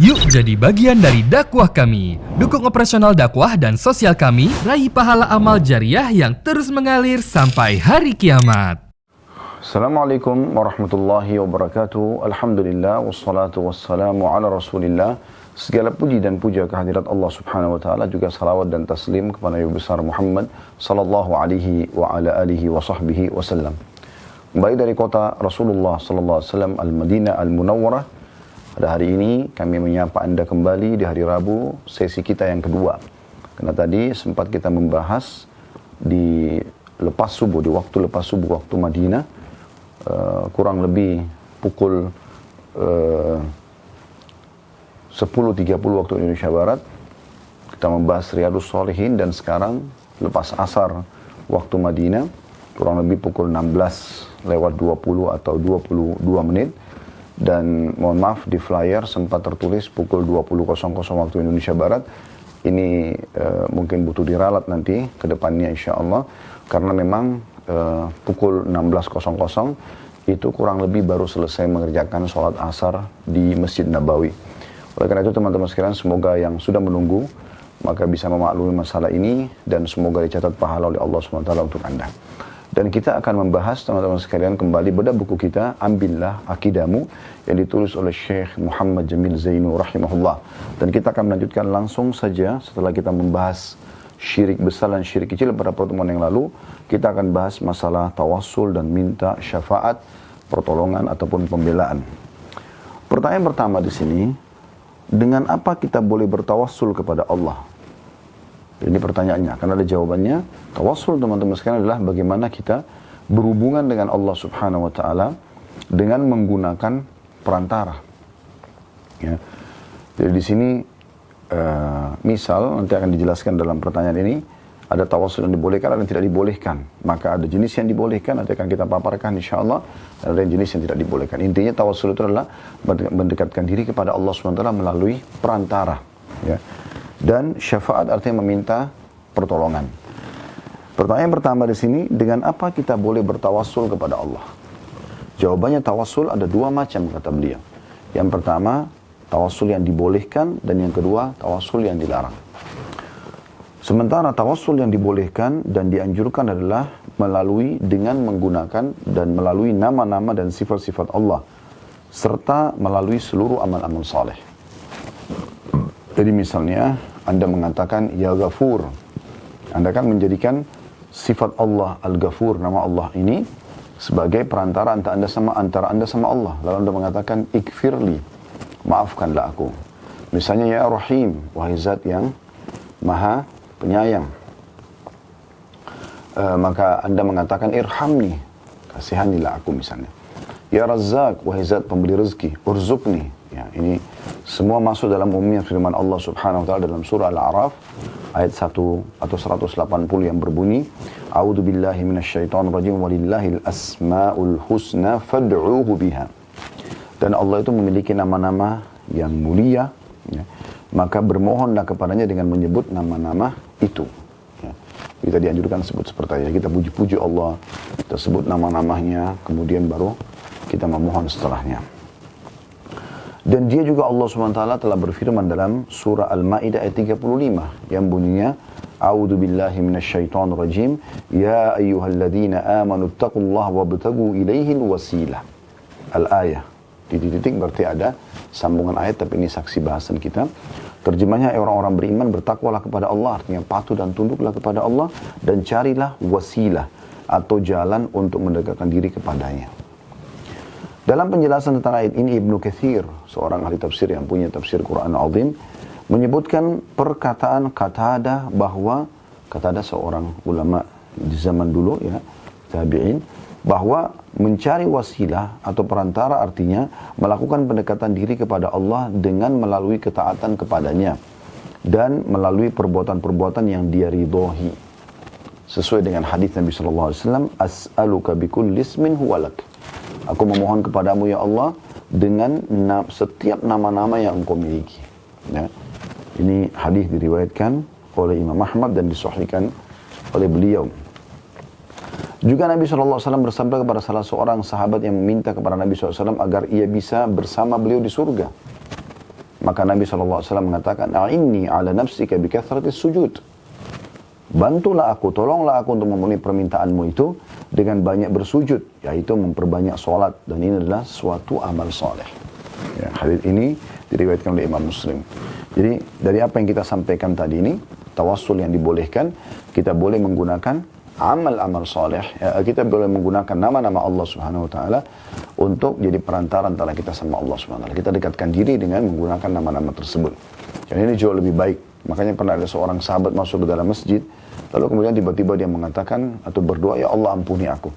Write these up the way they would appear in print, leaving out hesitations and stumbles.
Yuk jadi bagian dari dakwah kami. Dukung operasional dakwah dan sosial kami, raih pahala amal jariah yang terus mengalir sampai hari kiamat. Assalamualaikum warahmatullahi wabarakatuh. Alhamdulillah wassalatu wassalamu ala Rasulillah. Segala puji dan puja kehadirat Allah Subhanahu wa taala, juga salawat dan taslim kepada Nabi besar Muhammad sallallahu alaihi wa ala alihi wa sahbihi wasallam. Kembali dari kota Rasulullah sallallahu alaihi wasallam Al-Madinah Al-Munawwarah. Pada hari ini kami menyapa Anda kembali di hari Rabu, sesi kita yang kedua. Karena tadi sempat kita membahas di lepas subuh, di waktu lepas subuh waktu Madinah, kurang lebih pukul 10.30 waktu Indonesia Barat. Kita membahas Riyadhus Shalihin, dan sekarang lepas asar waktu Madinah, kurang lebih pukul 16:20 atau 22 menit. Dan mohon maaf, di flyer sempat tertulis pukul 20.00 waktu Indonesia Barat. Ini mungkin butuh diralat nanti ke depannya insya Allah. Karena memang pukul 16.00 itu kurang lebih baru selesai mengerjakan sholat asar di Masjid Nabawi. Oleh karena itu teman-teman sekalian, semoga yang sudah menunggu maka bisa memaklumi masalah ini, dan semoga dicatat pahala oleh Allah SWT untuk Anda. Dan kita akan membahas teman-teman sekalian kembali pada buku kita Ambillah Akidahmu, yang ditulis oleh Syekh Muhammad Jamil Zainu rahimahullah. Dan kita akan melanjutkan langsung saja setelah kita membahas syirik besar dan syirik kecil pada pertemuan yang lalu. Kita akan bahas masalah tawassul dan minta syafaat, pertolongan ataupun pembelaan. Pertanyaan pertama di sini, dengan apa kita boleh bertawassul kepada Allah? Ini pertanyaannya, karena ada jawabannya. Tawassul teman-teman sekalian adalah bagaimana kita berhubungan dengan Allah Subhanahu wa taala dengan menggunakan perantara. Ya. Jadi di sini misal nanti akan dijelaskan dalam pertanyaan ini, ada tawassul yang dibolehkan, ada yang tidak dibolehkan. Maka ada jenis yang dibolehkan, nanti akan kita paparkan insyaAllah, dan ada jenis yang tidak dibolehkan. Intinya tawassul itu adalah mendekatkan diri kepada Allah Subhanahu wa taala melalui perantara. Ya. Dan syafaat artinya meminta pertolongan. Pertanyaan pertama di sini, dengan apa kita boleh bertawassul kepada Allah? Jawabannya, tawassul ada dua macam kata beliau. Yang pertama, tawassul yang dibolehkan, dan yang kedua, tawassul yang dilarang. Sementara tawassul yang dibolehkan dan dianjurkan adalah melalui dengan menggunakan dan melalui nama-nama dan sifat-sifat Allah, serta melalui seluruh amal-amal saleh. Jadi misalnya Anda mengatakan ya Ghafur, Anda kan menjadikan sifat Allah Al-Ghafur, nama Allah ini sebagai perantara antara Anda sama Allah. Lalu Anda mengatakan ikfirli, maafkanlah aku. Misalnya ya Rahim, wahai zat yang maha penyayang. Maka Anda mengatakan irhamni, kasihanilah aku misalnya. Ya Razzaq, wahai zat pemberi rezeki, urzukni. Ya, ini semua masuk dalam umumnya firman Allah Subhanahu wa taala dalam surah Al-A'raf ayat 1 atau 180 yang berbunyi, A'udzu billahi minasyaitonir rajim, walillahil asmaul husna fad'uuhu biha. Dan Allah itu memiliki nama-nama yang mulia, ya, maka bermohonlah kepadanya dengan menyebut nama-nama itu. Ya. Kita dianjurkan sebut seperti itu. Kita puji-puji Allah, kita sebut nama-namanya, kemudian baru kita memohon setelahnya. Dan dia juga Allah SWT telah berfirman dalam surah Al-Ma'idah ayat 35 yang bunyinya, A'udzu billahi minasyaitonir rajim, ya ayyuhalladzina amanu taqullaha wabtagu ilaihil wasilah. Al-ayah. Titik-titik berarti ada sambungan ayat, tapi ini saksi bahasan kita. Terjemahnya, orang-orang beriman bertakwalah kepada Allah, artinya patuh dan tunduklah kepada Allah, dan carilah wasilah atau jalan untuk mendekatkan diri kepadanya. Dalam penjelasan tentang ayat ini, Ibnu Katsir, seorang ahli tafsir yang punya tafsir Quran Azim, menyebutkan perkataan Qatadah, bahwa Qatadah seorang ulama di zaman dulu, ya, tabi'in, bahwa mencari wasilah atau perantara artinya melakukan pendekatan diri kepada Allah dengan melalui ketaatan kepadanya dan melalui perbuatan-perbuatan yang dia ridhohi. Sesuai dengan hadis Nabi SAW, As'aluka bikulli ismin huwalak. Aku memohon kepadamu ya Allah dengan setiap nama-nama yang engkau miliki. Ya. Ini hadis diriwayatkan oleh Imam Ahmad dan disahihkan oleh beliau. Juga Nabi SAW bersabda kepada salah seorang sahabat yang meminta kepada Nabi SAW agar ia bisa bersama beliau di surga. Maka Nabi SAW mengatakan, "A'inni ala nafsika bikathratis sujud." Bantulah aku, tolonglah aku untuk memenuhi permintaanmu itu dengan banyak bersujud, yaitu memperbanyak sholat. Dan ini adalah suatu amal soleh. Ya, hadits ini diriwayatkan oleh Imam Muslim. Jadi dari apa yang kita sampaikan tadi ini, tawassul yang dibolehkan, kita boleh menggunakan amal-amal soleh. Ya, kita boleh menggunakan nama-nama Allah Subhanahu Wa Taala untuk jadi perantara antara kita sama Allah Subhanahu Wa Taala. Kita dekatkan diri dengan menggunakan nama-nama tersebut. Dan ini jauh lebih baik. Makanya pernah ada seorang sahabat masuk ke dalam masjid, lalu kemudian tiba-tiba dia mengatakan atau berdoa, "Ya Allah, ampuni aku."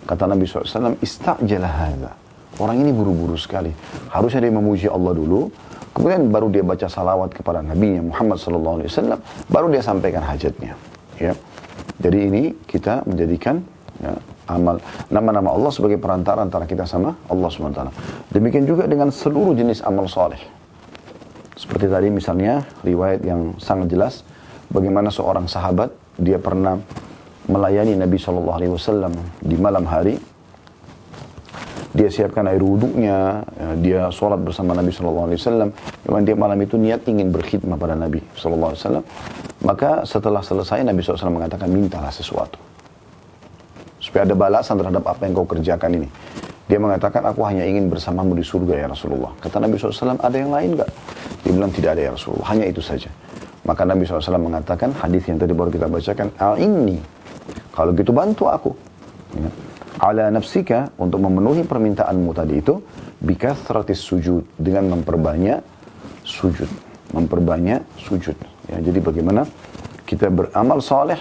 Kata Nabi SAW, "Istajala hadza." Orang ini buru-buru sekali. Harusnya dia memuji Allah dulu, kemudian baru dia baca salawat kepada Nabi Muhammad SAW, baru dia sampaikan hajatnya. Ya. Jadi ini kita menjadikan ya, amal nama-nama Allah sebagai perantara antara kita sama Allah SWT. Demikian juga dengan seluruh jenis amal soleh. Seperti tadi misalnya riwayat yang sangat jelas bagaimana seorang sahabat dia pernah melayani Nabi SAW di malam hari. Dia siapkan air wuduknya, dia sholat bersama Nabi SAW. Memang dia malam itu niat ingin berkhidmah pada Nabi SAW. Maka setelah selesai Nabi SAW mengatakan, "Mintalah sesuatu supaya ada balasan terhadap apa yang kau kerjakan ini." Dia mengatakan, "Aku hanya ingin bersamamu di surga ya Rasulullah." Kata Nabi SAW, "Ada yang lain enggak?" Dia bilang, "Tidak ada ya Rasulullah, hanya itu saja." Maka Nabi SAW mengatakan, hadis yang tadi baru kita bacakan, "A'inni." Kalau gitu bantu aku. Ya. Ala nafsika, untuk memenuhi permintaanmu tadi itu, bikathratis sujud, dengan memperbanyak sujud. Memperbanyak sujud. Ya, jadi bagaimana kita beramal saleh,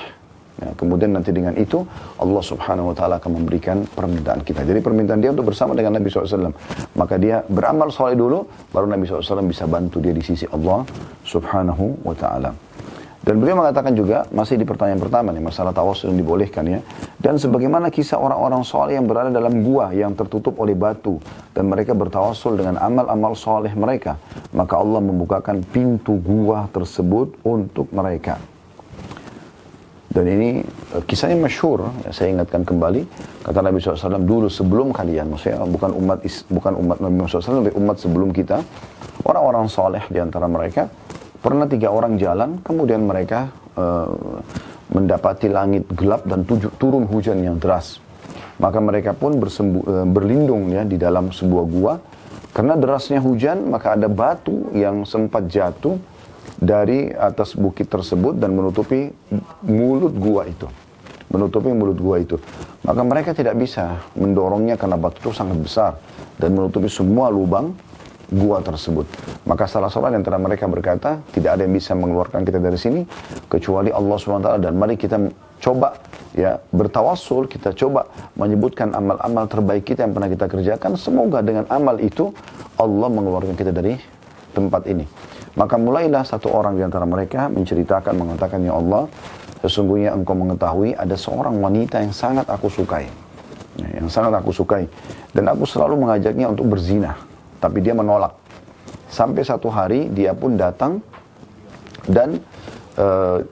ya, kemudian nanti dengan itu Allah Subhanahu Wa Taala akan memberikan permintaan kita. Jadi permintaan dia untuk bersama dengan Nabi SAW. Maka dia beramal saleh dulu, baru Nabi SAW bisa bantu dia di sisi Allah Subhanahu Wa Taala. Dan beliau mengatakan juga, masih di pertanyaan pertama nih, masalah tawassul yang dibolehkan ya. Dan sebagaimana kisah orang-orang saleh yang berada dalam gua yang tertutup oleh batu, dan mereka bertawassul dengan amal-amal saleh mereka, maka Allah membukakan pintu gua tersebut untuk mereka. Dan ini kisahnya masyhur, ya, saya ingatkan kembali, kata Nabi SAW, dulu sebelum kalian, maksudnya bukan umat Nabi SAW, tapi umat sebelum kita, orang-orang saleh di antara mereka, pernah 3 orang jalan, kemudian mereka mendapati langit gelap dan turun hujan yang deras. Maka mereka pun berlindung ya di dalam sebuah gua. Karena derasnya hujan, maka ada batu yang sempat jatuh dari atas bukit tersebut dan menutupi mulut gua itu. Maka mereka tidak bisa mendorongnya karena batu itu sangat besar dan menutupi semua lubang gua tersebut. Maka salah seorang di antara mereka berkata, tidak ada yang bisa mengeluarkan kita dari sini kecuali Allah SWT, dan mari kita coba ya bertawassul, kita coba menyebutkan amal-amal terbaik kita yang pernah kita kerjakan, semoga dengan amal itu Allah mengeluarkan kita dari tempat ini. Maka mulailah satu orang di antara mereka menceritakan, mengatakan, "Ya Allah, sesungguhnya engkau mengetahui ada seorang wanita yang sangat aku sukai, dan aku selalu mengajaknya untuk berzina, tapi dia menolak. Sampai satu hari dia pun datang dan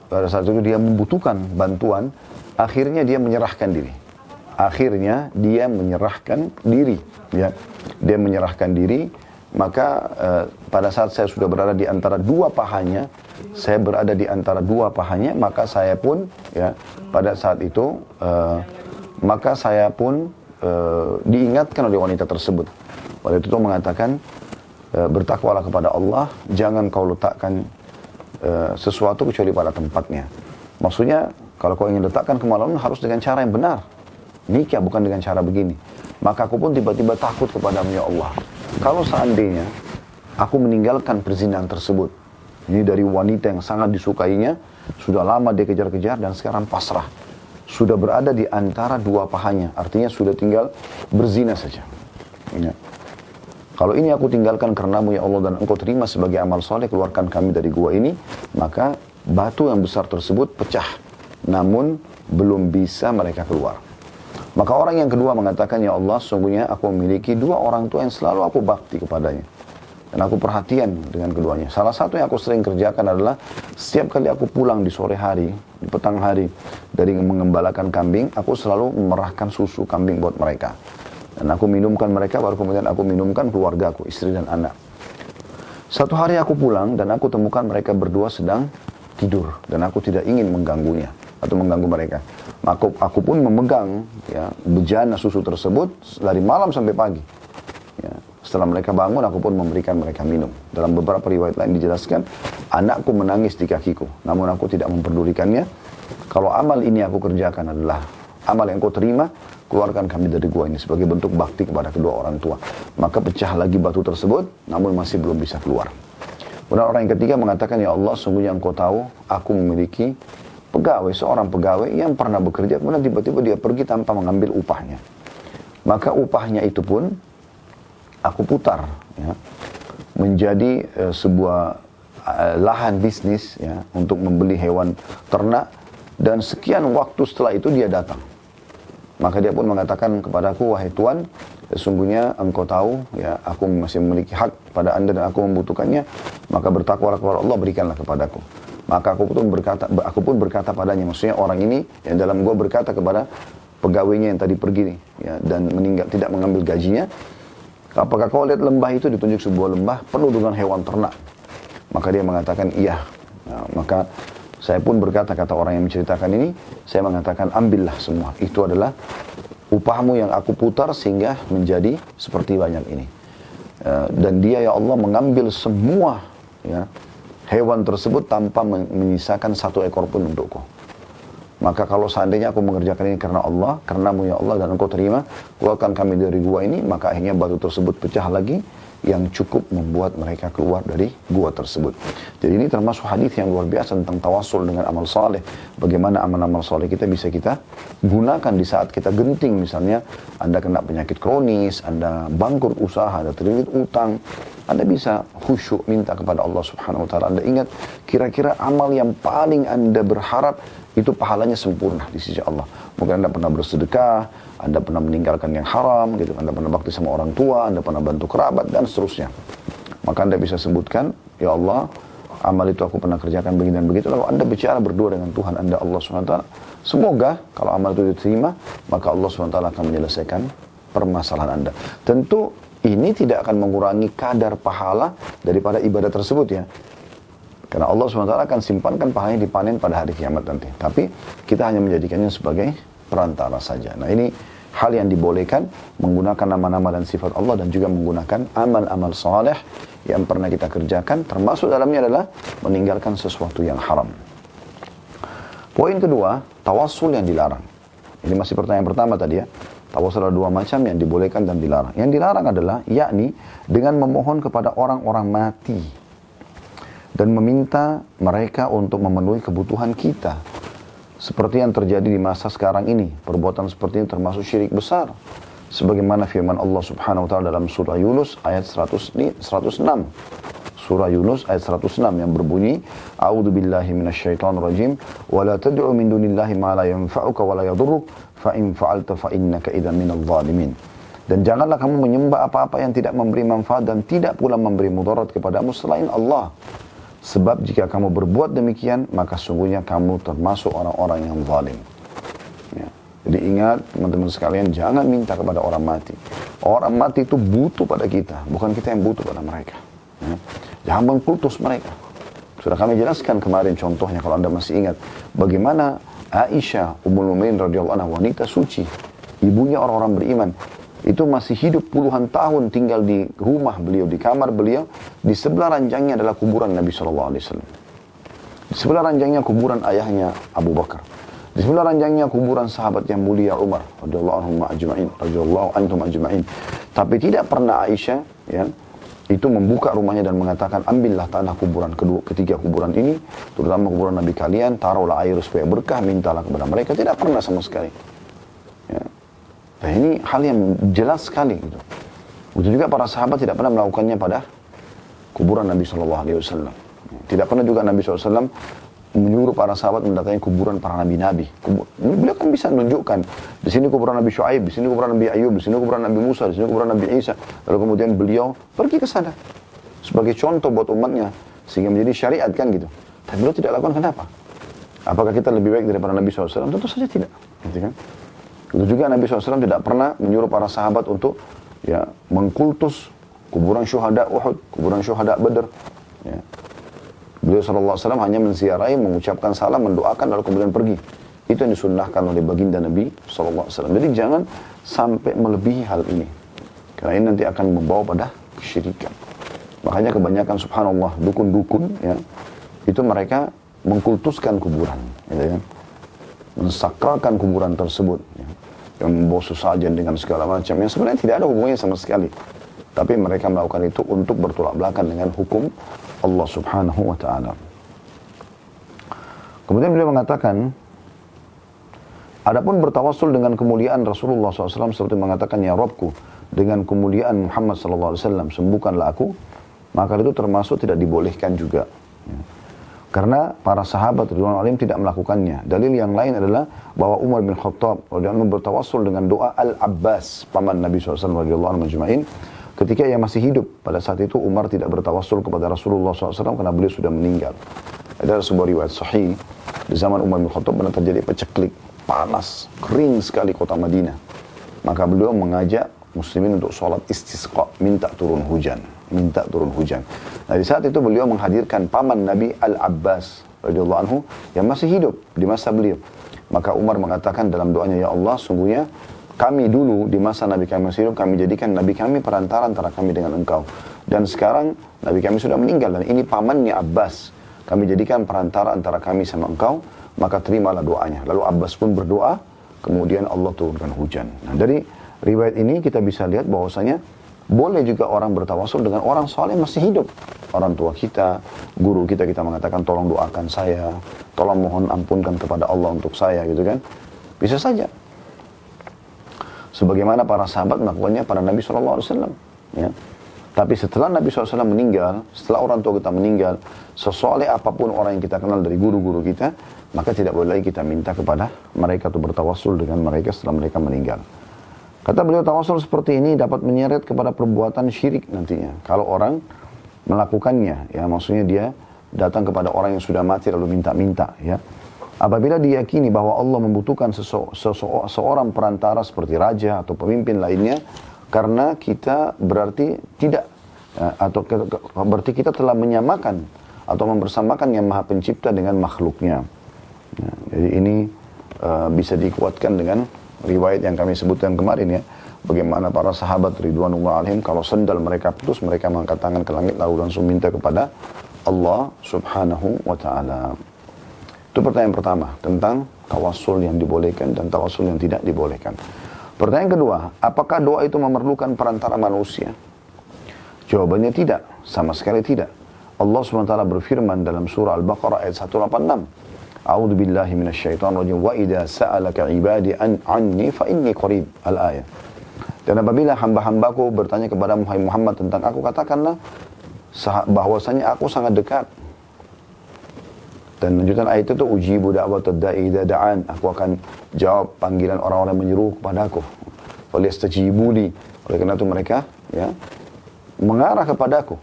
pada saat itu dia membutuhkan bantuan. Akhirnya dia menyerahkan diri. Ya. Dia menyerahkan diri. Maka pada saat saya sudah berada di antara dua pahanya, maka saya pun ya pada saat itu diingatkan oleh wanita tersebut. Wanita itu mengatakan, bertakwalah kepada Allah, jangan kau letakkan sesuatu kecuali pada tempatnya. Maksudnya, kalau kau ingin letakkan kemaluan harus dengan cara yang benar. Nikah bukan dengan cara begini. Maka aku pun tiba-tiba takut kepadamu ya Allah. Kalau seandainya aku meninggalkan perzinahan tersebut, ini dari wanita yang sangat disukainya, sudah lama dia kejar-kejar dan sekarang pasrah. Sudah berada di antara dua pahanya, artinya sudah tinggal berzina saja. Ya. Kalau ini aku tinggalkan karenamu ya Allah, dan engkau terima sebagai amal soleh, keluarkan kami dari gua ini, maka batu yang besar tersebut pecah, namun belum bisa mereka keluar. Maka orang yang kedua mengatakan, ya Allah, sesungguhnya aku memiliki 2 orang tua yang selalu aku bakti kepadanya, dan aku perhatian dengan keduanya. Salah satu yang aku sering kerjakan adalah setiap kali aku pulang di sore hari, di petang hari dari mengembalakan kambing, aku selalu memerahkan susu kambing buat mereka. Dan aku minumkan mereka, baru kemudian aku minumkan keluargaku, istri dan anak. Suatu hari aku pulang dan aku temukan mereka berdua sedang tidur dan aku tidak ingin mengganggunya atau mengganggu mereka. Maka aku pun memegang ya, bejana susu tersebut dari malam sampai pagi. Ya, setelah mereka bangun, aku pun memberikan mereka minum. Dalam beberapa riwayat lain dijelaskan, anakku menangis di kakiku, namun aku tidak memperdulikannya. Kalau amal ini aku kerjakan adalah amal yang kau terima, keluarkan kami dari gua ini sebagai bentuk bakti kepada kedua orang tua. Maka pecah lagi batu tersebut, namun masih belum bisa keluar. Kemudian orang yang ketiga mengatakan, ya Allah, sungguhnya engkau tahu, aku memiliki pegawai, seorang pegawai yang pernah bekerja, kemudian tiba-tiba dia pergi tanpa mengambil upahnya. Maka upahnya itu pun aku putar ya, menjadi sebuah lahan bisnis ya, untuk membeli hewan ternak, dan sekian waktu setelah itu dia datang. Maka dia pun mengatakan kepadaku, wahai Tuan, sesungguhnya engkau tahu ya, aku masih memiliki hak pada anda dan aku membutuhkannya, maka bertakwalah kepada Allah, berikanlah kepadaku. Maka aku pun berkata padanya, maksudnya orang ini yang dalam gua berkata kepada pegawainya yang tadi pergi ya, dan meninggal tidak mengambil gajinya, apakah kau lihat lembah itu? Ditunjuk sebuah lembah penuh dengan hewan ternak. Maka dia mengatakan iya. Nah, maka saya pun berkata, kata orang yang menceritakan ini, saya mengatakan ambillah semua. Itu adalah upahmu yang aku putar sehingga menjadi seperti banyak ini. Dan dia ya Allah mengambil semua ya, hewan tersebut tanpa menyisakan satu ekor pun untukku. Maka kalau seandainya aku mengerjakan ini karena Allah, karenamu ya Allah dan engkau terima, keluarkan kami dari gua ini, maka akhirnya batu tersebut pecah lagi, yang cukup membuat mereka keluar dari gua tersebut. Jadi ini termasuk hadis yang luar biasa tentang tawassul dengan amal saleh. Bagaimana amal-amal saleh kita bisa kita gunakan di saat kita genting. Misalnya Anda kena penyakit kronis, Anda bangkrut usaha, Anda terlilit utang, Anda bisa khusyuk minta kepada Allah Subhanahu wa taala. Anda ingat kira-kira amal yang paling Anda berharap itu pahalanya sempurna di sisi Allah. Mungkin Anda pernah bersedekah, Anda pernah meninggalkan yang haram, gitu. Anda pernah bakti sama orang tua, Anda pernah bantu kerabat, dan seterusnya. Maka Anda bisa sebutkan, ya Allah, amal itu aku pernah kerjakan begini dan begitu. Lalu Anda bicara berdua dengan Tuhan Anda, Allah SWT. Semoga kalau amal itu diterima, maka Allah SWT akan menyelesaikan permasalahan Anda. Tentu ini tidak akan mengurangi kadar pahala daripada ibadah tersebut ya. Karena Allah SWT akan simpankan pahalanya dipanen pada hari kiamat nanti. Tapi kita hanya menjadikannya sebagai perantara saja. Nah ini hal yang dibolehkan, menggunakan nama-nama dan sifat Allah dan juga menggunakan amal-amal saleh yang pernah kita kerjakan, termasuk dalamnya adalah meninggalkan sesuatu yang haram. Poin kedua, tawassul yang dilarang. Ini masih pertanyaan pertama tadi ya. Tawassul ada dua macam, yang dibolehkan dan dilarang. Yang dilarang adalah yakni dengan memohon kepada orang-orang mati dan meminta mereka untuk memenuhi kebutuhan kita. Seperti yang terjadi di masa sekarang ini. Perbuatan seperti ini termasuk syirik besar. Sebagaimana firman Allah Subhanahu wa taala dalam surah Yunus ayat 106. Surah Yunus ayat 106 yang berbunyi, A'udzu billahi minasyaitonir rajim, wa la tad'u min dunillahi ma la yanfa'uka wa la yadhurruk, fa in fa'alta fa innaka idzan minadh dhalimin. Dan janganlah kamu menyembah apa-apa yang tidak memberi manfaat dan tidak pula memberi mudarat kepadamu selain Allah. Sebab jika kamu berbuat demikian, maka sungguhnya kamu termasuk orang-orang yang zalim. Ya. Jadi ingat teman-teman sekalian, jangan minta kepada orang mati. Orang mati itu butuh pada kita, bukan kita yang butuh pada mereka. Ya. Jangan mengkultus mereka. Sudah kami jelaskan kemarin contohnya kalau Anda masih ingat. Bagaimana Aisyah Ummul Mukminin radhiyallahu anha, wanita suci, ibunya orang-orang beriman, itu masih hidup puluhan tahun tinggal di rumah beliau, di kamar beliau. Di sebelah ranjangnya adalah kuburan Nabi SAW. Di sebelah ranjangnya kuburan ayahnya Abu Bakar. Di sebelah ranjangnya kuburan sahabat yang mulia Umar radhiyallahu anhum ajma'in. Tapi tidak pernah Aisyah ya, itu membuka rumahnya dan mengatakan, ambillah tanah kuburan ketiga kuburan ini, terutama kuburan Nabi kalian, taruhlah air supaya berkah, mintalah kepada mereka. Tidak pernah sama sekali. Ya. Nah ini hal yang jelas sekali gitu. Begitu juga para sahabat tidak pernah melakukannya pada kuburan Nabi SAW. Tidak pernah juga Nabi SAW menyuruh para sahabat mendatangi kuburan para nabi-nabi. Beliau kan bisa menunjukkan, di sini kuburan Nabi Syuaib, di sini kuburan Nabi Ayub, di sini kuburan Nabi Musa, di sini kuburan Nabi Isa. Lalu kemudian beliau pergi ke sana sebagai contoh buat umatnya, sehingga menjadi syariat kan gitu. Tapi beliau tidak lakukan, kenapa? Apakah kita lebih baik daripada Nabi SAW? Tentu saja tidak. Gitu kan? Itu juga Nabi SAW tidak pernah menyuruh para sahabat untuk ya mengkultus kuburan syuhada Uhud, kuburan syuhada Badr. Ya. Beliau SAW hanya menziarahi, mengucapkan salam, mendoakan, lalu kemudian pergi. Itu yang disunnahkan oleh baginda Nabi SAW. Jadi jangan sampai melebihi hal ini. Karena ini nanti akan membawa pada kesyirikan. Makanya kebanyakan subhanallah, dukun-dukun, ya, itu mereka mengkultuskan kuburan. Gitu kan? Mensakralkan kuburan tersebut. Ya. Yang membawa sesajen dengan segala macam. Yang sebenarnya tidak ada hubungannya sama sekali. Tapi mereka melakukan itu untuk bertolak belakang dengan hukum Allah subhanahu wa ta'ala. Kemudian beliau mengatakan, adapun bertawassul dengan kemuliaan Rasulullah SAW seperti mengatakan, ya Rabbku, dengan kemuliaan Muhammad SAW, sembuhkanlah aku, maka itu termasuk tidak dibolehkan juga. Ya. Karena para sahabat radhiyallahu anhum tidak melakukannya. Dalil yang lain adalah bahwa Umar bin Khattab radhiyallahu anhu bertawassul dengan doa Al-Abbas, paman Nabi SAW radhiyallahu anhu majma'in, ketika ia masih hidup. Pada saat itu Umar tidak bertawassul kepada Rasulullah SAW karena beliau sudah meninggal. Ada sebuah riwayat sahih, di zaman Umar bin Khattab pernah terjadi paceklik, panas, kering sekali kota Madinah. Maka beliau mengajak muslimin untuk sholat istisqa, minta turun hujan. Nah di saat itu beliau menghadirkan paman Nabi Al-Abbas radhiyallahu anhu yang masih hidup di masa beliau. Maka Umar mengatakan dalam doanya, ya Allah, sungguhnya kami dulu di masa Nabi kami masih hidup, kami jadikan Nabi kami perantara antara kami dengan engkau. Dan sekarang Nabi kami sudah meninggal dan ini pamannya Abbas. Kami jadikan perantara antara kami sama engkau, maka terimalah doanya. Lalu Abbas pun berdoa, kemudian Allah turunkan hujan. Nah dari riwayat ini kita bisa lihat bahwasanya boleh juga orang bertawassul dengan orang saleh masih hidup. Orang tua kita, guru kita, kita mengatakan tolong doakan saya, tolong mohon ampunkan kepada Allah untuk saya, gitu kan. Bisa saja. Sebagaimana para sahabat melakukannya pada Nabi SAW. Ya. Tapi setelah Nabi SAW meninggal, setelah orang tua kita meninggal, sesoleh apapun orang yang kita kenal dari guru-guru kita, maka tidak boleh lagi kita minta kepada mereka untuk bertawassul dengan mereka setelah mereka meninggal. Kata beliau, tawassul seperti ini dapat menyeret kepada perbuatan syirik nantinya. Kalau orang melakukannya, ya maksudnya dia datang kepada orang yang sudah mati lalu minta-minta, ya. Apabila diyakini bahwa Allah membutuhkan seorang perantara seperti raja atau pemimpin lainnya, karena kita berarti tidak, atau berarti kita telah menyamakan atau mempersamakan yang maha pencipta dengan makhluknya. Ya, jadi ini bisa dikuatkan dengan riwayat yang kami sebutkan kemarin, ya. Bagaimana para sahabat ridwanullah alaihim kalau sendal mereka putus, mereka mengangkat tangan ke langit lalu langsung minta kepada Allah subhanahu wa ta'ala. Itu pertanyaan pertama tentang tawassul yang dibolehkan dan tawassul yang tidak dibolehkan. Pertanyaan kedua, apakah doa itu memerlukan perantara manusia? Jawabannya tidak, sama sekali tidak. Allah SWT berfirman dalam surah Al-Baqarah ayat 186. A'udzu billahi minasyaitonir rajim wa idza sa'alaka 'ibadi anni fa inni qarib. Al-ayat. Dan apabila hamba-hambaku bertanya kepada Muhammad tentang aku, katakanlah bahwasanya aku sangat dekat. Dan lanjutan ayat itu, ujibu da'watad da'i idza da'an. Aku akan jawab panggilan orang-orang menyeru kepadaku. Falyastajibu li. Oleh karena itu mereka, ya, mengarah kepadaku.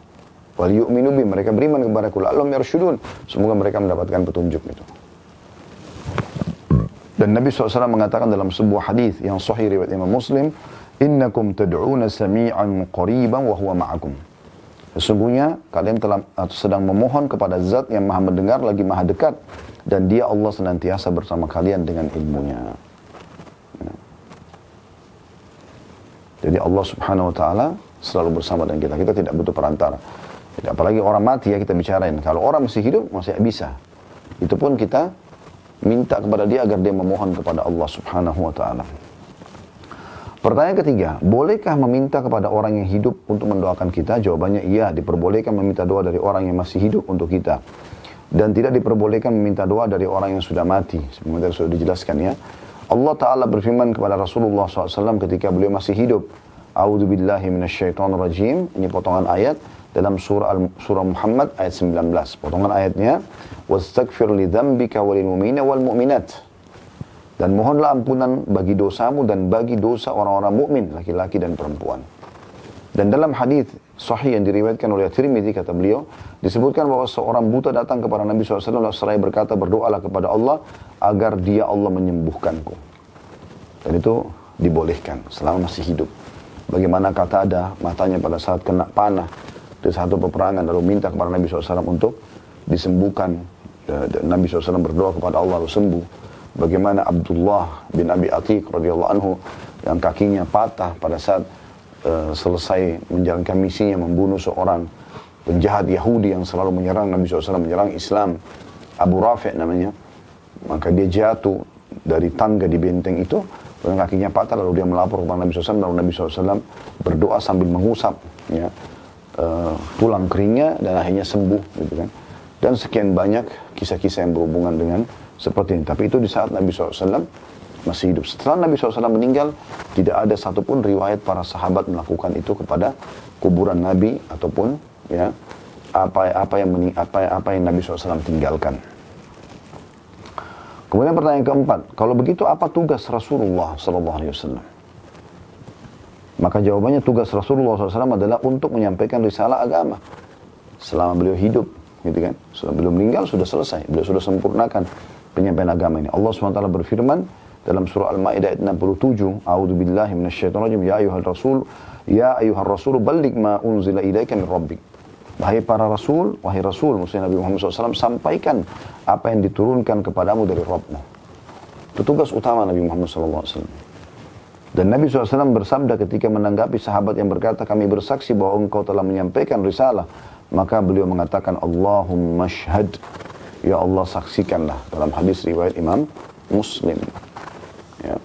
Wal yu'minu bi, mereka beriman kepadaku. La'allahum yarshudun. Semoga mereka mendapatkan petunjuk itu. Dan Nabi SAW mengatakan dalam sebuah hadis yang sahih riwayat Imam Muslim, innakum tad'una sami'an qariban wa huwa ma'akum. Sesungguhnya kalian telah sedang memohon kepada zat yang maha mendengar lagi maha dekat, dan dia Allah senantiasa bersama kalian dengan ilmunya. Ya. Jadi Allah subhanahu wa ta'ala selalu bersama dengan kita. Kita tidak butuh perantara. Jadi, apalagi orang mati ya kita bicarain. Kalau orang masih hidup masih bisa. Itu pun kita minta kepada dia agar dia memohon kepada Allah subhanahu wa ta'ala. Pertanyaan ketiga, bolehkah meminta kepada orang yang hidup untuk mendoakan kita? Jawabannya iya, diperbolehkan meminta doa dari orang yang masih hidup untuk kita. Dan tidak diperbolehkan meminta doa dari orang yang sudah mati. Sebenarnya sudah dijelaskan, ya. Allah Ta'ala berfirman kepada Rasulullah SAW ketika beliau masih hidup. A'udzu billahi minasyaitonir rajim. Ini potongan ayat dalam surah Muhammad ayat 19. Potongan ayatnya, wastaghfir li dzambika walil mu'minina wal mu'minat. Dan mohonlah ampunan bagi dosamu dan bagi dosa orang-orang mukmin, laki-laki dan perempuan. Dan dalam hadis sahih yang diriwayatkan oleh Tirmidzi, kata beliau, disebutkan bahwa seorang buta datang kepada Nabi SAW seraya berkata, berdoalah kepada Allah agar dia Allah menyembuhkanku. Dan itu dibolehkan selama masih hidup. bagaimana Qatadah matanya pada saat kena panah di satu peperangan lalu minta kepada Nabi SAW untuk disembuhkan. Dan Nabi SAW berdoa kepada Allah lalu sembuh. Bagaimana Abdullah bin Abi Atiq radhiyallahu anhu yang kakinya patah pada saat selesai menjalankan misinya membunuh seorang penjahat Yahudi yang selalu menyerang Nabi SAW, menyerang Islam, Abu Rafi' namanya. Maka dia jatuh dari tangga di benteng itu, dan kakinya patah, lalu dia melapor kepada Nabi SAW, lalu Nabi SAW berdoa sambil mengusap ya, tulang keringnya, dan akhirnya sembuh gitu kan. Dan sekian banyak kisah-kisah yang berhubungan dengan seperti ini. Tapi itu di saat Nabi SAW masih hidup. Setelah Nabi SAW meninggal, tidak ada satupun riwayat para sahabat melakukan itu kepada kuburan Nabi ataupun ya apa yang Nabi SAW tinggalkan. Kemudian pertanyaan keempat, kalau begitu apa tugas Rasulullah SAW? Maka jawabannya tugas Rasulullah SAW adalah untuk menyampaikan risalah agama selama beliau hidup, gitu kan? Setelah beliau meninggal sudah selesai, beliau sudah sempurnakan penyampaian agama ini. Allah SWT berfirman dalam surah Al-Maidah ayat 67, A'udzubillahi minasyaitonirrajim, ya ayyuhar rasul balligh ma unzila ilaika min rabbik. Wahai para rasul, wahai rasul, maksudnya Nabi Muhammad SAW, sampaikan apa yang diturunkan kepadamu dari Rabbmu. Itu tugas utama Nabi Muhammad SAW. Dan Nabi SAW bersabda ketika menanggapi sahabat yang berkata, kami bersaksi bahwa engkau telah menyampaikan risalah. Maka beliau mengatakan, Allahumma syhad. Ya Allah, saksikanlah. Dalam hadis riwayat Imam Muslim. Ya.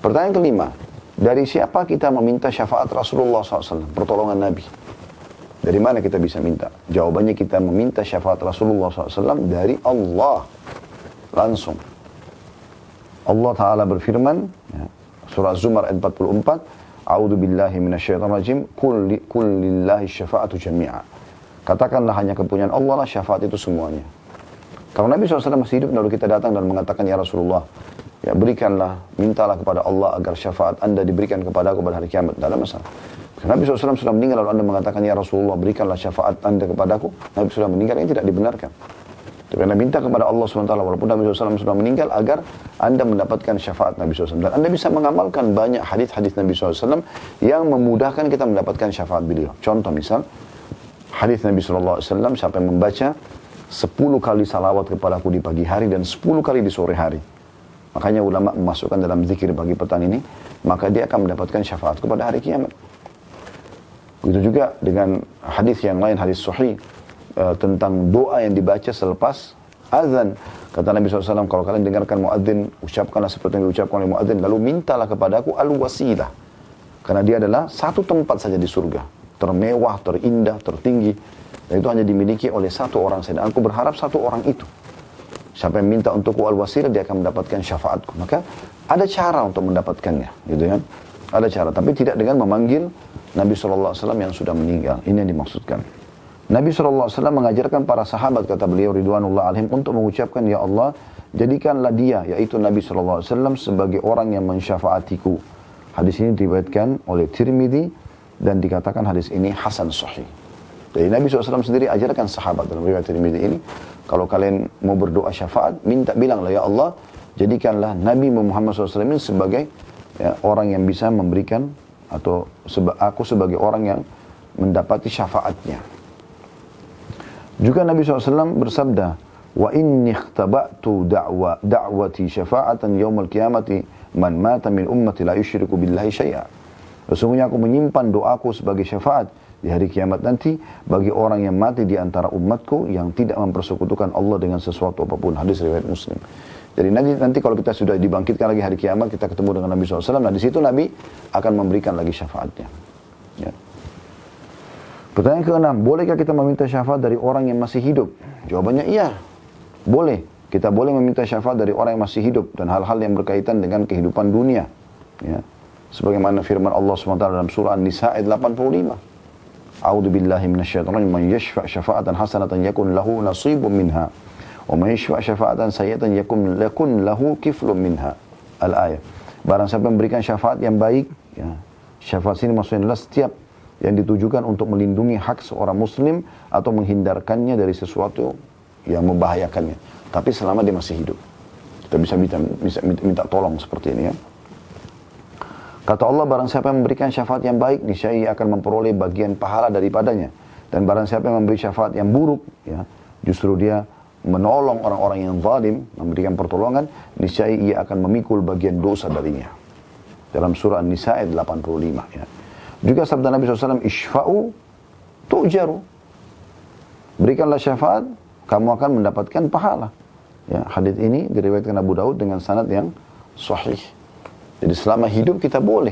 Pertanyaan kelima, dari siapa kita meminta syafaat Rasulullah SAW, pertolongan Nabi? Dari mana kita bisa minta? Jawabannya kita meminta syafaat Rasulullah SAW dari Allah. Langsung. Allah Ta'ala berfirman, ya, surah Zumar ayat 44, A'udhu billahi minasyaitonirrajim, Kul lillahi syafa'atu jami'a. Katakanlah hanya kepunyaan Allah lah syafaat itu semuanya. Kalau Nabi SAW masih hidup, lalu kita datang dan mengatakan, ya Rasulullah, ya berikanlah, mintalah kepada Allah agar syafaat anda diberikan kepadaku pada hari kiamat. Tidak ada masalah. Nabi SAW sudah meninggal, lalu anda mengatakan, ya Rasulullah, berikanlah syafaat anda kepadaku. Nabi sudah meninggal, ini tidak dibenarkan. Tapi anda minta kepada Allah SWT, walaupun Nabi SAW sudah meninggal, agar anda mendapatkan syafaat Nabi SAW. Dan anda bisa mengamalkan banyak hadis-hadis Nabi SAW yang memudahkan kita mendapatkan syafaat beliau. Contoh misal, hadis Nabi SAW, siapa yang membaca 10 kali salawat kepadaku di pagi hari dan 10 kali di sore hari. Makanya ulama memasukkan dalam zikir pagi petang ini, maka dia akan mendapatkan syafaatku pada hari kiamat. Begitu juga dengan hadis yang lain, hadis sahih tentang doa yang dibaca selepas azan. Kata Nabi SAW, kalau kalian dengarkan muadzin, ucapkanlah seperti yang diucapkan oleh muadzin, lalu mintalah kepadaku al-wasilah. Karena dia adalah satu tempat saja di surga, termewah, terindah, tertinggi. Dan itu hanya dimiliki oleh satu orang saja. Dan aku berharap satu orang itu. Siapa yang minta untukku al-wasilah, dia akan mendapatkan syafaatku. Maka ada cara untuk mendapatkannya, gitu kan? Ada cara, tapi tidak dengan memanggil Nabi SAW yang sudah meninggal. Ini yang dimaksudkan. Nabi SAW mengajarkan para sahabat, kata beliau ridwanullah alaihim, untuk mengucapkan, ya Allah, jadikanlah dia, yaitu Nabi SAW, sebagai orang yang mensyafaatiku. Hadis ini diriwayatkan oleh Tirmidzi dan dikatakan hadis ini hasan sahih. Jadi Nabi SAW sendiri ajarkan sahabat dalam riwayat Tirmidzi ini, kalau kalian mau berdoa syafaat, bilanglah, ya Allah, jadikanlah Nabi Muhammad SAW ini sebagai ya, orang yang bisa memberikan, atau aku sebagai orang yang mendapati syafaatnya. Juga Nabi SAW bersabda, wa inni ikhtaba'tu da'wati syafa'atan yawmal qiyamati man mata min ummati la yusyriku billahi syai'a. Sesungguhnya aku menyimpan doaku sebagai syafaat di hari kiamat nanti bagi orang yang mati di antara umatku yang tidak mempersekutukan Allah dengan sesuatu apapun. Hadis riwayat Muslim. Jadi nanti kalau kita sudah dibangkitkan lagi hari kiamat, kita ketemu dengan Nabi SAW, nah di situ Nabi akan memberikan lagi syafaatnya. Ya. Pertanyaan ke-6, bolehkah kita meminta syafaat dari orang yang masih hidup? Jawabannya iya, boleh. Kita boleh meminta syafaat dari orang yang masih hidup dan hal-hal yang berkaitan dengan kehidupan dunia. Ya. Sebagaimana firman Allah SWT dalam surah An-Nisa ayat 85. A'udzu billahi minasyaitonir rajim, man yashfa' syafa'atan hasanatan yakun lahu nasibun minha. Wa man yashfa' syafa'atan sayyi'atan yakun lahu kiflun minha. Al-ayat. Barang siapa memberikan syafaat yang baik, ya. Syafaat sini maksudnya adalah setiap yang ditujukan untuk melindungi hak seorang muslim atau menghindarkannya dari sesuatu yang membahayakannya. Tapi selama dia masih hidup. Kita bisa minta tolong seperti ini ya. Kata Allah, barang siapa yang memberikan syafaat yang baik, niscaya ia akan memperoleh bagian pahala daripadanya. Dan barang siapa yang memberi syafaat yang buruk, ya, justru dia menolong orang-orang yang zalim, memberikan pertolongan, niscaya ia akan memikul bagian dosa darinya. Dalam surah An-Nisa ayat 85. Ya. Juga sabda Nabi SAW, Ishfa'u tu'jaru. Berikanlah syafaat, kamu akan mendapatkan pahala. Ya, hadits ini diriwayatkan Abu Daud dengan sanad yang sahih. Jadi selama hidup kita boleh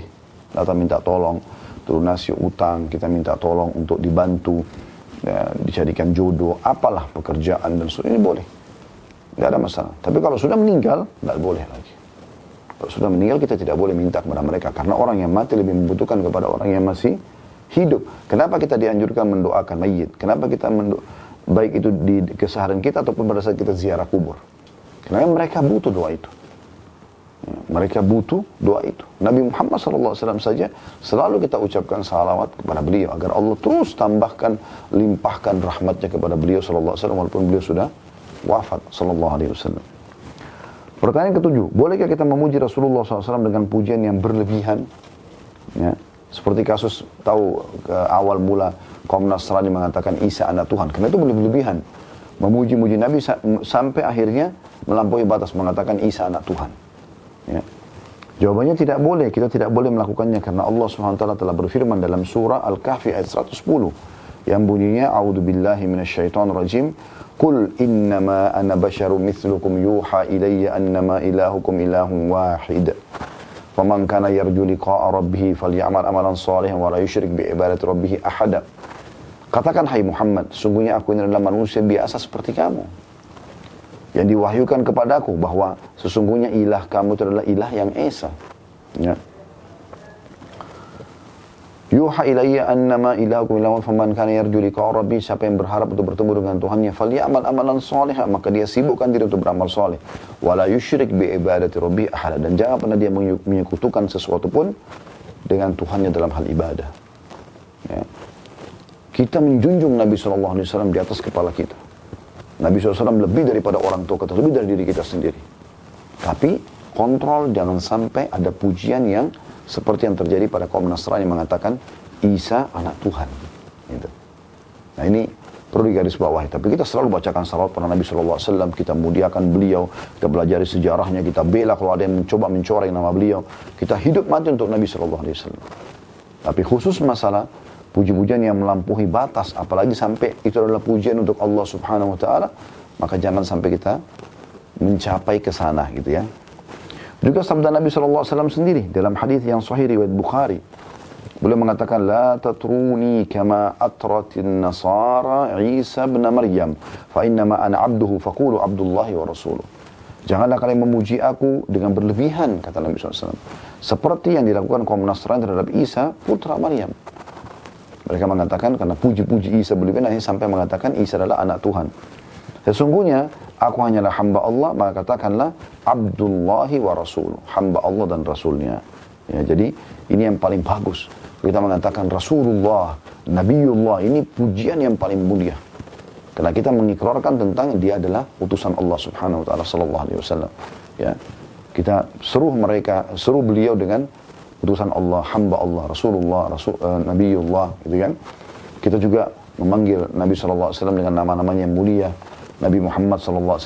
datang minta tolong, lunasi utang, kita minta tolong untuk dibantu, ya, dijadikan jodoh, apalah pekerjaan dan sebagainya, ini boleh. Tidak ada masalah. Tapi kalau sudah meninggal, tidak boleh lagi. Kalau sudah meninggal kita tidak boleh minta kepada mereka. Karena orang yang mati lebih membutuhkan kepada orang yang masih hidup. Kenapa kita dianjurkan mendoakan mayit? Kenapa kita baik itu di keseharian kita ataupun pada saat kita ziarah kubur? Karena mereka butuh doa itu. Ya, mereka butuh doa itu. Nabi Muhammad SAW saja selalu kita ucapkan salawat kepada beliau agar Allah terus tambahkan, limpahkan rahmatnya kepada beliau SAW walaupun beliau sudah wafat SAW. Pertanyaan ketujuh, bolehkah kita memuji Rasulullah SAW dengan pujian yang berlebihan? Ya, seperti kasus tahu ke awal mula kaum Nasrani mengatakan Isa anak Tuhan. Karena itu berlebihan. Memuji-muji Nabi sampai akhirnya melampaui batas mengatakan Isa anak Tuhan. Ya. Jawabannya tidak boleh, kita tidak boleh melakukannya karena Allah SWT telah berfirman dalam surah Al-Kahfi ayat 110 yang bunyinya a'udzubillahi minasyaitonirrajim qul innama ana basyarum mithlukum yuha ilayya annama ilahukum ilahun wahid faman kana yarju liqa'a rabbih falyamal amalan salihan wa la yusyrik bi ibadati rabbih ahada. Katakan hai Muhammad, sungguhnya aku ini adalah manusia biasa seperti kamu. Yang diwahyukan kepadaku bahwa sesungguhnya ilah kamu itu adalah ilah yang esa. Ya. Yuha ilayya annama ilahukum ilahun faman kana yarju liqa'a rabbih, siapa yang berharap untuk bertemu dengan Tuhannya falyamal amalan shalihan, maka dia sibukkan diri untuk beramal saleh. Wala yusyrik bi ibadati rabbih ahada, dan jangan pernah dia menyekutukan sesuatu pun dengan Tuhannya dalam hal ibadah. Ya. Kita menjunjung Nabi SAW di atas kepala kita. Nabi SAW lebih daripada orang tua kita, lebih dari diri kita sendiri. Tapi kontrol jangan sampai ada pujian yang seperti yang terjadi pada kaum Nasrani yang mengatakan Isa anak Tuhan. Gitu. Nah ini perlu digarisbawahi. Tapi kita selalu bacakan salawat pada Nabi SAW, kita muliakan beliau, kita pelajari sejarahnya, kita bela kalau ada yang mencoba mencoreng nama beliau. Kita hidup mati untuk Nabi SAW. Tapi khusus masalah puji-pujian yang melampaui batas, apalagi sampai itu adalah pujian untuk Allah Subhanahu wa taala, maka jangan sampai kita mencapai ke sana gitu ya. Juga sabda Nabi SAW sendiri dalam hadis yang sahih riwayat Bukhari. Beliau mengatakan la tatruni kama atratin nasara Isa bin Maryam fa innama ana abduhu faqulu abdullahi wa rasuluh. Janganlah kalian memuji aku dengan berlebihan, kata Nabi SAW. Seperti yang dilakukan kaum Nasrani terhadap Isa putra Maryam. Mereka mengatakan karena puji-puji Isa berlebihan sampai mengatakan Isa adalah anak Tuhan. Sesungguhnya aku hanyalah hamba Allah, maka katakanlah Abdullahi wa Rasuluh, hamba Allah dan Rasulnya. Ya, jadi ini yang paling bagus. Kita mengatakan Rasulullah, Nabiullah, ini pujian yang paling mulia. Karena kita mengikrarkan tentang dia adalah utusan Allah Subhanahu wa taala sallallahu alaihi wasallam. Ya. Kita seru beliau dengan utusan Allah, hamba Allah, Rasulullah, Nabiullah, gitu kan. Kita juga memanggil Nabi SAW dengan nama-namanya yang mulia. Nabi Muhammad SAW,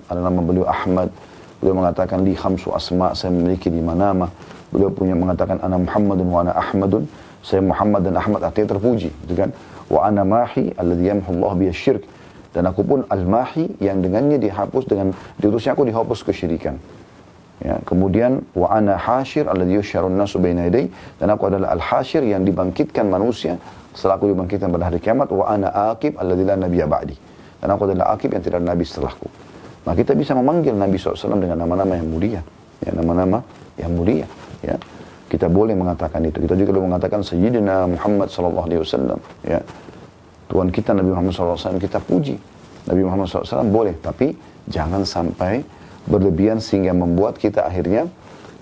ada nama beliau Ahmad. Beliau mengatakan, li khamsu asma, saya memiliki 5 nama. Beliau punya mengatakan, ana Muhammadun wa ana Ahmadun. Saya Muhammad dan Ahmad, artinya terpuji, gitu kan. Wa ana mahi, alladhi yamhu Allah biya syirk. Dan aku pun al-mahi, yang dengannya dihapus, dengan diutusnya aku dihapus kesyirikan. Ya, kemudian wa ana hasyir alladhi yusyarun nasu baina yaday, dan aku adalah al-hasyir yang dibangkitkan manusia setelah aku dibangkitkan pada hari kiamat. Wa ana aqib alladhi la nabiyya ba'di, dan aku adalah aqib yang tidak ada nabi setelahku. Nah, kita bisa memanggil Nabi SAW dengan nama-nama yang mulia, ya, nama-nama yang mulia, ya. Kita boleh mengatakan itu. Kita juga boleh mengatakan Sayyidina Muhammad SAW, ya. Tuhan kita Nabi Muhammad SAW kita puji. Nabi Muhammad SAW boleh, tapi jangan sampai berlebihan sehingga membuat kita akhirnya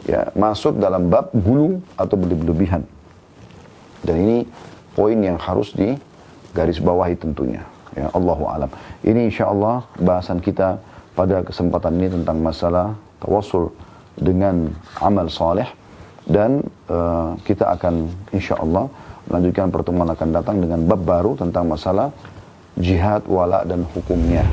ya masuk dalam bab gulu atau berlebihan. Dan ini poin yang harus digarisbawahi tentunya. Ya, Allahu a'lam. Ini insyaallah bahasan kita pada kesempatan ini tentang masalah tawassul dengan amal saleh, dan kita akan insya Allah melanjutkan pertemuan akan datang dengan bab baru tentang masalah jihad, wala dan hukumnya.